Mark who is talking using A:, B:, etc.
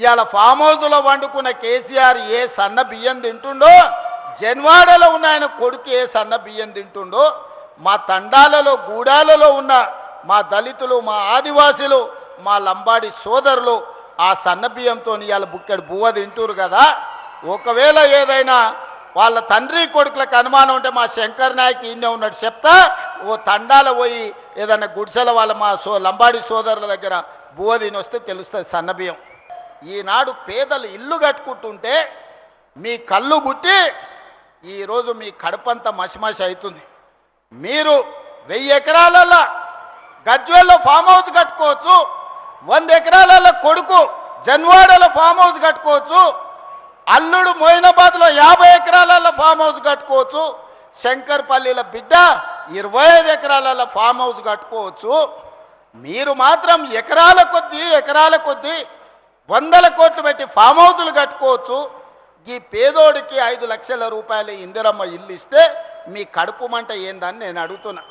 A: ఇవాళ ఫామ్ హౌస్లో వండుకున్న కేసీఆర్ ఏ సన్న బియ్యం తింటుండో, జన్వాడలో ఉన్న ఆయన కొడుకు ఏ సన్న బియ్యం తింటుండో, మా తండాలలో గూడాలలో ఉన్న మా దళితులు, మా ఆదివాసులు, మా లంబాడి సోదరులు ఆ సన్న బియ్యంతో ఇవాళ బుక్కెడు బువ్వ తింటురు కదా. ఒకవేళ ఏదైనా వాళ్ళ తండ్రి కొడుకులకు అనుమానం ఉంటే మా శంకర్ నాయక్ ఈయనే ఉన్నాడు చెప్తా, ఓ తండాల పోయి ఏదైనా గుడిసెల వాళ్ళ మా లంబాడి సోదరుల దగ్గర బువ్వ తిని వస్తే తెలుస్తుంది సన్నబియ్యం. ఈనాడు పేదలు ఇల్లు కట్టుకుంటుంటే మీ కళ్ళు గుట్టి ఈరోజు మీ కడుపంతా మసిమసి అవుతుంది. మీరు 1000 ఎకరాలలో గజ్వేల్లో ఫామ్ హౌస్ కట్టుకోవచ్చు, 100 ఎకరాలలో కొడుకు జన్వాడలో ఫామ్ హౌస్ కట్టుకోవచ్చు, అల్లుడు మొయినాబాద్లో 50 ఎకరాలలో ఫామ్ హౌస్ కట్టుకోవచ్చు, శంకర్పల్లిలో బిడ్డ 25 ఎకరాలలో ఫామ్ హౌస్ కట్టుకోవచ్చు. మీరు మాత్రం ఎకరాల కొద్దీ 100 కోట్లు పెట్టి ఫామ్ హౌజులు కట్టుకోవచ్చు. ఈ పేదోడికి 5 లక్షల రూపాయలు ఇందిరమ్మ ఇల్లు ఇస్తే మీ కడుపు మంట ఏందని నేను అడుగుతున్నా.